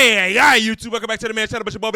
Yeah, YouTube. Welcome back to the man channel. But your boy,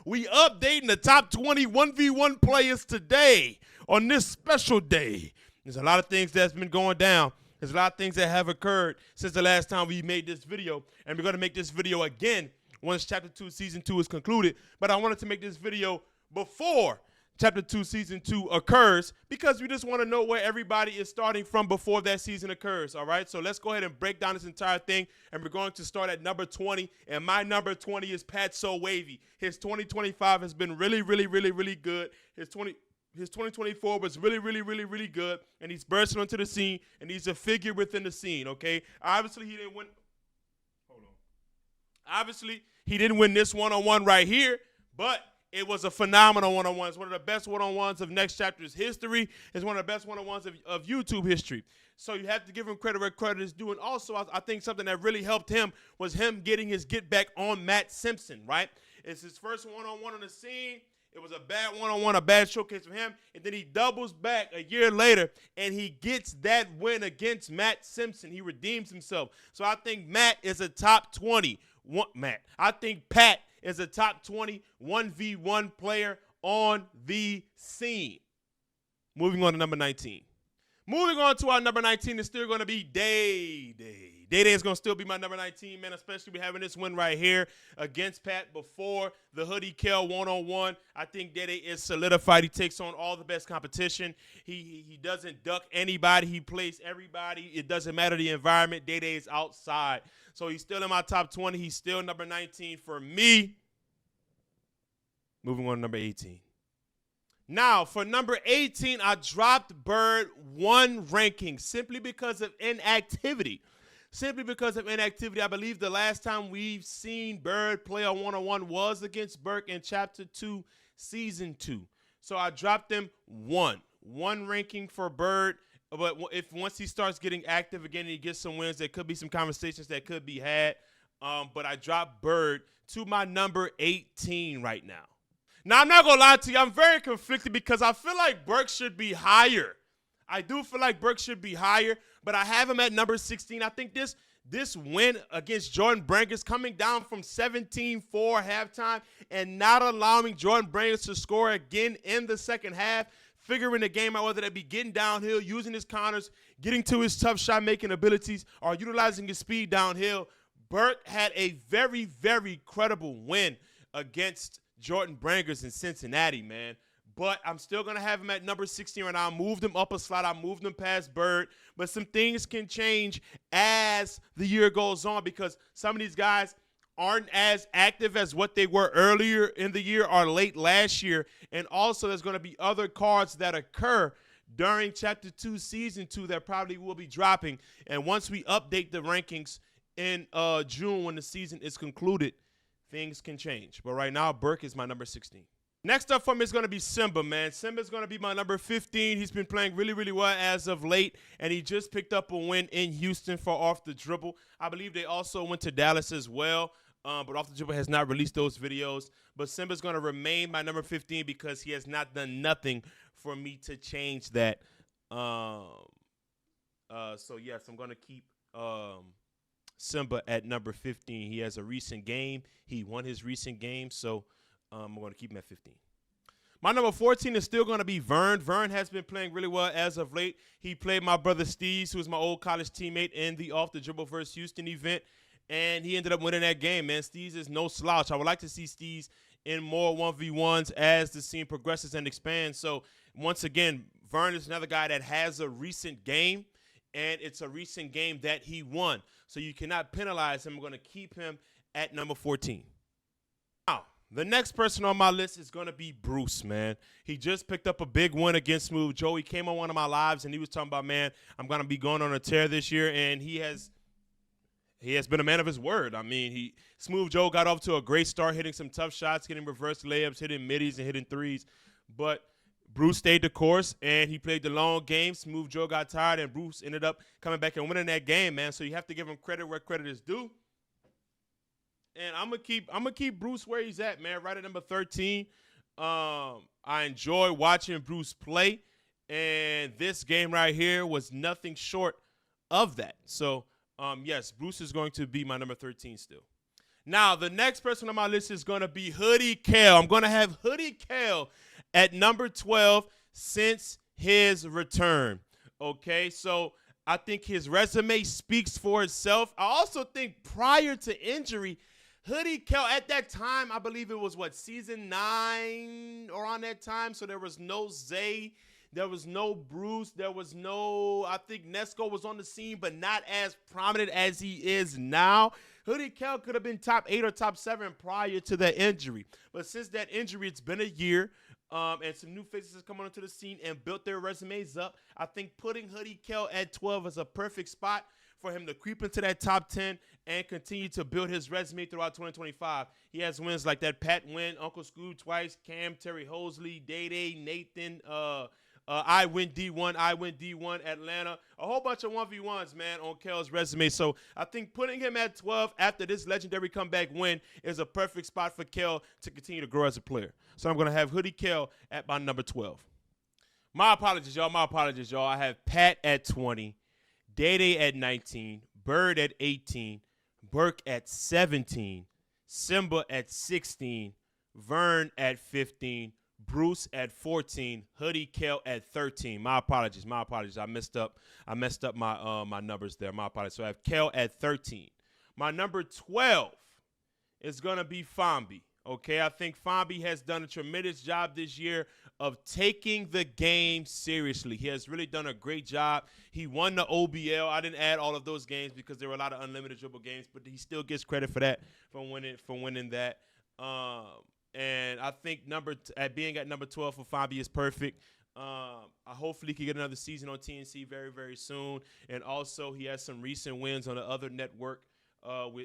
we updating the top 20 1v1 players today on this special day. There's a lot of things that's been going down. There's a lot of things that have occurred since the last time we made this video, and we're going to make this video again once Chapter 2 Season 2 is concluded. But I wanted to make this video before Chapter 2 Season 2 occurs because we just want to know where everybody is starting from before that season occurs, all right? So let's go ahead and break down this entire thing, and we're going to start at number 20, and my number 20 is Pat So Wavy. His 2025 has been really good. His 2024 was really good, and he's bursting onto the scene, and he's a figure within the scene, okay? Obviously, he didn't win. Hold on. Obviously, he didn't win this one-on-one right here, but it was a phenomenal one-on-one. It's one of the best one-on-ones of Next Chapter's history. It's one of the best one-on-ones of YouTube history. So you have to give him credit where credit is due. And also, I think something that really helped him was him getting his get back on Matt Simpson, right? It's his first one-on-one on the scene. It was a bad one-on-one, a bad showcase for him. And then he doubles back a year later, and he gets that win against Matt Simpson. He redeems himself. So I think Matt is a top 20. I think Pat is a top 20 1v1 player on the scene. Moving on to number 19. Moving on to our number 19 is still going to be Day Day. Day Day is going to still be my number 19, man, especially with having this win right here against Pat before the Hoodie Kell one-on-one. I think Day Day is solidified. He takes on all the best competition. He doesn't duck anybody. He plays everybody. It doesn't matter the environment. Day Day is outside. So he's still in my top 20. He's still number 19 for me. Moving on to number 18. Now, for number 18, I dropped Bird one ranking simply because of inactivity. Simply because of inactivity. I believe the last time we've seen Bird play a one-on-one was against Burke in Chapter 2, Season 2. So I dropped him one ranking for Bird. But if once he starts getting active again and he gets some wins, there could be some conversations that could be had. But I dropped Bird to my number 18 right now. Now, I'm not going to lie to you. I'm very conflicted because I feel like Burke should be higher. I do feel like Burke should be higher, but I have him at number 16. I think this win against Jordan Brangus, coming down from 17-4 halftime and not allowing Jordan Brangus to score again in the second half, figuring the game out, whether that be getting downhill, using his counters, getting to his tough shot-making abilities, or utilizing his speed downhill. Burke had a very credible win against Jordan Brangus in Cincinnati, man. But I'm still going to have him at number 16 right now. I moved him up a slot. I moved him past Bird. But some things can change as the year goes on because some of these guys aren't as active as what they were earlier in the year or late last year. And also there's going to be other cards that occur during Chapter 2 Season 2 that probably will be dropping. And once we update the rankings in June when the season is concluded, things can change. But right now, Burke is my number 16. Next up for me is going to be Simba, man. Simba's going to be my number 15. He's been playing really well as of late, and he just picked up a win in Houston for Off the Dribble. I believe they also went to Dallas as well, but Off the Dribble has not released those videos. But Simba's going to remain my number 15 because he has not done nothing for me to change that. So, yes, I'm going to keep Simba at number 15. He has a recent game. He won his recent game, so I'm going to keep him at 15. My number 14 is still going to be Vern. Vern has been playing really well as of late. He played my brother Steez, who was my old college teammate, in the Off the Dribble vs. Houston event, and he ended up winning that game, man. Steez is no slouch. I would like to see Steez in more 1v1s as the scene progresses and expands. So, once again, Vern is another guy that has a recent game, and it's a recent game that he won. So you cannot penalize him. I'm going to keep him at number 14. Now, the next person on my list is going to be Bruce, man. He just picked up a big win against Smooth Joe. He came on one of my lives, and he was talking about, man, I'm going to be going on a tear this year, and he has been a man of his word. I mean, Smooth Joe got off to a great start, hitting some tough shots, getting reverse layups, hitting middies, and hitting threes. But Bruce stayed the course, and he played the long game. Smooth Joe got tired, and Bruce ended up coming back and winning that game, man. So you have to give him credit where credit is due. And I'm gonna keep Bruce where he's at, man, right at number 13. I enjoy watching Bruce play, and this game right here was nothing short of that. So Yes, Bruce is going to be my number 13 still. Now, the next person on my list is going to be Hoodie Kale. I'm going to have Hoodie Kale at number 12 since his return. Okay, so I think his resume speaks for itself. I also think prior to injury, Hoodie Kale, at that time, I believe it was, season 9 around that time, so there was no Zay. There was no Bruce. There was no, I think Nesco was on the scene, but not as prominent as he is now. Hoodie Kale could have been top 8 or top 7 prior to that injury. But since that injury, it's been a year, and some new faces have come onto the scene and built their resumes up. I think putting Hoodie Kale at 12 is a perfect spot for him to creep into that top 10 and continue to build his resume throughout 2025. He has wins like that Pat win, Uncle Scoob twice, Cam, Terry Hosley, Day-Day, Nathan, I win D1, Atlanta. A whole bunch of 1v1s, man, on Kale's resume. So I think putting him at 12 after this legendary comeback win is a perfect spot for Kale to continue to grow as a player. So I'm going to have Hoodie Kale at my number 12. My apologies, y'all. I have Pat at 20, Day-Day at 19, Bird at 18, Burke at 17, Simba at 16, Vern at 15, Bruce at 14, Hoodie Kale at 13. My apologies. I messed up my numbers there. My apologies. So I have Kale at 13. My number 12 is going to be Fambi. Okay, I think Fambi has done a tremendous job this year of taking the game seriously. He has really done a great job. He won the OBL. I didn't add all of those games because there were a lot of unlimited dribble games, but he still gets credit for that, for winning that. And I think being at number 12 for Fambi is perfect. I hopefully can get another season on TNC very, very soon. And also, he has some recent wins on the other network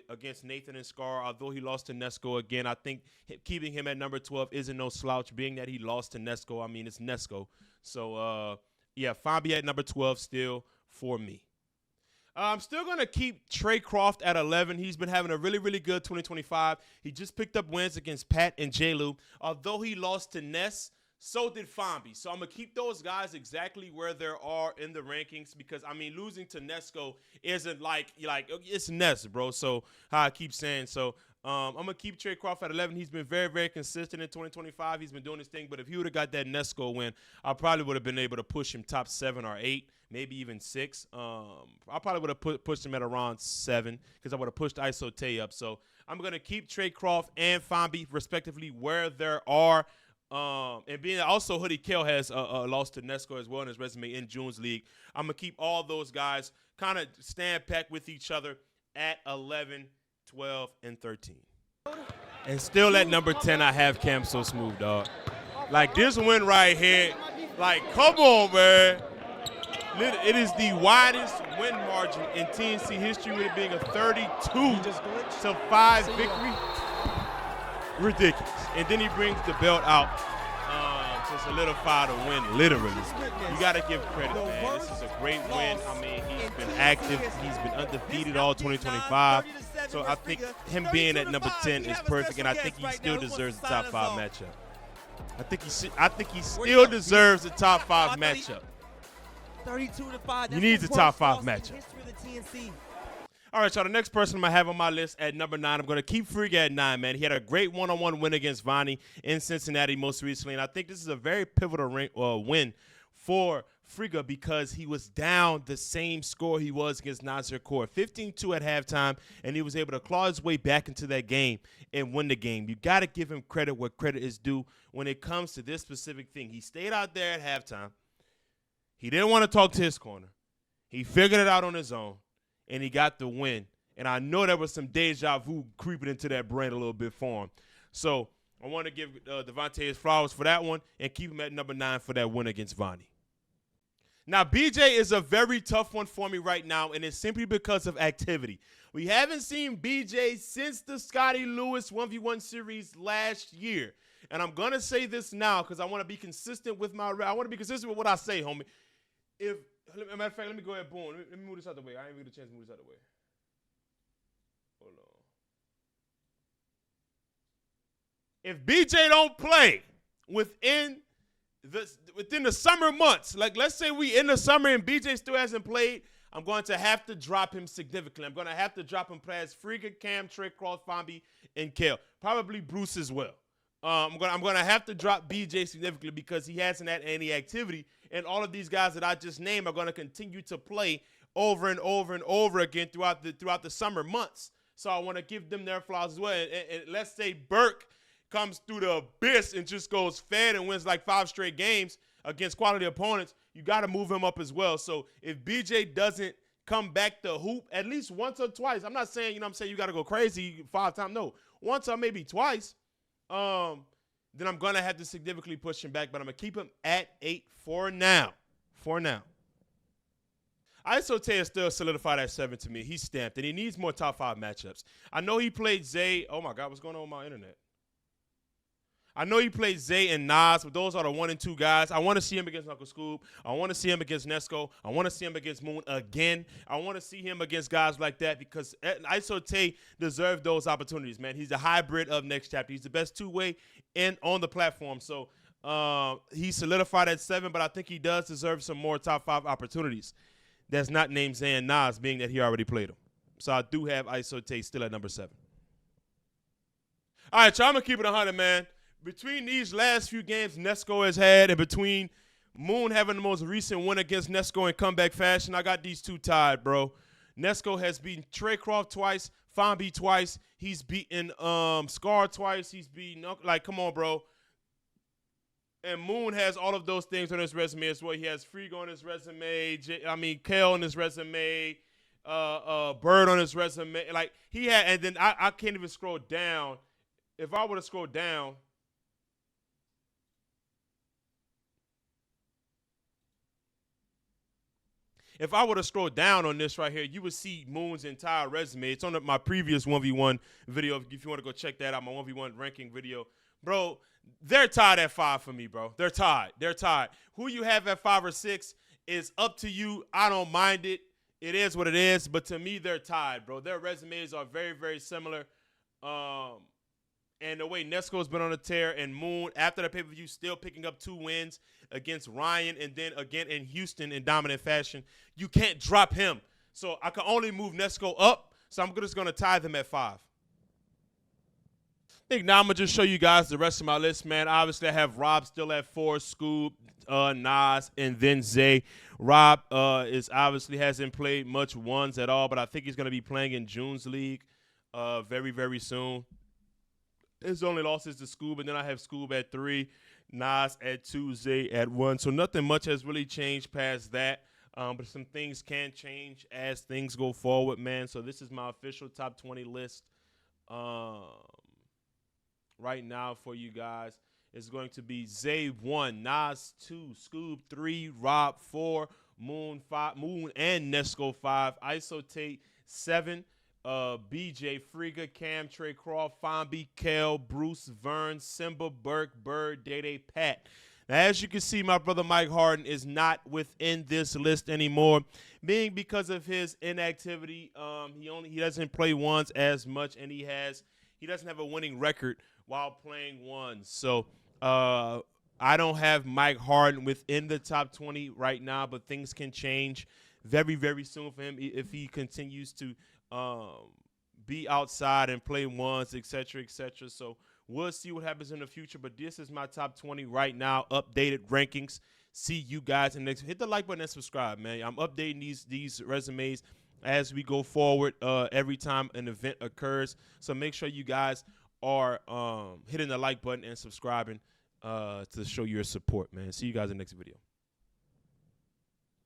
against Nathan and Scar. Although he lost to Nesco again, I think keeping him at number 12 isn't no slouch, being that he lost to Nesco. I mean, it's Nesco. So, Fambi at number 12 still for me. I'm still going to keep Trey Croft at 11. He's been having a really, really good 2025. He just picked up wins against Pat and J-Lou. Although he lost to Ness, so did Fambi. So I'm going to keep those guys exactly where they are in the rankings because, I mean, losing to Nesco isn't like it's Ness, bro. So how I keep saying. So I'm going to keep Trey Croft at 11. He's been very, very consistent in 2025. He's been doing his thing. But if he would have got that Nesco win, I probably would have been able to push him top 7 or 8. Maybe even 6. I probably would have pushed him at around 7 because I would have pushed Iso Tay up. So I'm going to keep Trey Croft and Fambi respectively where there are. And being also Hoodie Kale has a loss to Nesco as well in his resume in June's league. I'm going to keep all those guys kind of stand packed with each other at 11, 12, and 13. And still at number 10, I have Cam So Smooth, dog. Like this win right here, like come on, man. It is the widest win margin in TNC history, with it being a 32-5 victory. Ridiculous. And then he brings the belt out to solidify the win, literally. You got to give credit, man. This is a great win. I mean, he's been active. He's been undefeated all 2025. So I think him being at number 10 is perfect, and I think he still deserves the top 5 matchup. I think he still deserves the top 5 matchup. 32-5. He needs a top 5 matchup. All right, y'all. The next person I have on my list at number 9, I'm going to keep Frigga at 9, man. He had a great one-on-one win against Vonnie in Cincinnati most recently, and I think this is a very pivotal win for Frigga because he was down the same score he was against Nasir Kaur, 15-2 at halftime, and he was able to claw his way back into that game and win the game. You got to give him credit where credit is due when it comes to this specific thing. He stayed out there at halftime. He didn't want to talk to his corner. He figured it out on his own, and he got the win. And I know there was some deja vu creeping into that brain a little bit for him. So I want to give Devontae his flowers for that one and keep him at number 9 for that win against Vonnie. Now, BJ is a very tough one for me right now, and it's simply because of activity. We haven't seen BJ since the Scotty Lewis 1v1 series last year. And I'm going to say this now because I want to be consistent with I want to be consistent with what I say, homie. Matter of fact, let me go ahead, boom. Let me move this out the way. I ain't even get a chance to move this out the way. Hold on. If BJ don't play within the summer months, like let's say we in the summer and BJ still hasn't played, I'm going to have to drop him significantly. I'm going to have to drop him past Friga, Cam, Trey, Cross, Fambi, and Kale. Probably Bruce as well. I'm gonna have to drop BJ significantly because he hasn't had any activity, and all of these guys that I just named are going to continue to play over and over and over again throughout the summer months. So I want to give them their flowers as well. And let's say Burke comes through the abyss and just goes fed and wins like 5 straight games against quality opponents, you got to move him up as well. So if BJ doesn't come back to hoop at least once or twice, I'm not saying, you got to go crazy 5 times. No, once or maybe twice. Then I'm going to have to significantly push him back, but I'm going to keep him at 8 for now. Isote is still solidified at 7 to me. He's stamped, and he needs more top 5 matchups. I know he played Zay. Oh, my God, what's going on with my internet? I know he played Zay and Nas, but those are the 1 and 2 guys. I want to see him against Uncle Scoob. I want to see him against Nesco. I want to see him against Moon again. I want to see him against guys like that because Isote deserves those opportunities, man. He's a hybrid of Next Chapter. He's the best two-way on the platform. So he's solidified at 7, but I think he does deserve some more top 5 opportunities. That's not named Zay and Nas, being that he already played them. So I do have Isote still at number 7. All right, so I'm going to keep it 100, man. Between these last few games Nesco has had and between Moon having the most recent win against Nesco in comeback fashion, I got these two tied, bro. Nesco has beaten Trey Croft twice, Fambi twice. He's beaten Scar twice. He's beaten, like, come on, bro. And Moon has all of those things on his resume as well. He has Frigo on his resume. Kale on his resume. Bird on his resume. Like, he had, and then I can't even scroll down. If I were to scroll down, if I were to scroll down on this right here, you would see Moon's entire resume. It's on my previous 1v1 video. If you want to go check that out, my 1v1 ranking video. Bro, they're tied at 5 for me, bro. They're tied. Who you have at 5 or 6 is up to you. I don't mind it. It is what it is. But to me, they're tied, bro. Their resumes are very, very similar. And the way Nesco's been on a tear and Moon, after the pay-per-view, still picking up 2 wins against Ryan and then again in Houston in dominant fashion, you can't drop him. So I can only move Nesco up, so I'm just going to tie them at 5. I think now I'm going to just show you guys the rest of my list, man. Obviously, I have Rob still at 4, Scoob, Nas, and then Zay. Rob is obviously hasn't played much ones at all, but I think he's going to be playing in June's league very, very soon. His only loss is to Scoob, and then I have Scoob at 3, Nas at 2, Zay at 1. So nothing much has really changed past that, but some things can change as things go forward, man. So this is my official top 20 list right now for you guys. It's going to be Zay 1, Nas 2, Scoob 3, Rob 4, Moon 5, Moon and Nesco 5, Isotate 7. BJ, Friga, Cam, Trey Croft, Fambi, Kel, Bruce, Vern, Simba, Burke, Bird, Day, Pat. Now, as you can see, my brother Mike Harden is not within this list anymore, being because of his inactivity. He doesn't play ones as much, and he doesn't have a winning record while playing ones. So I don't have Mike Harden within the top 20 right now, but things can change very, very soon for him if he continues to be outside and play ones, etc., etc. So we'll see what happens in the future. But this is my top 20 right now, updated rankings. See you guys in the next. Hit the like button and subscribe, man. I'm updating these resumes as we go forward every time an event occurs. So make sure you guys are hitting the like button and subscribing to show your support, man. See you guys in the next video.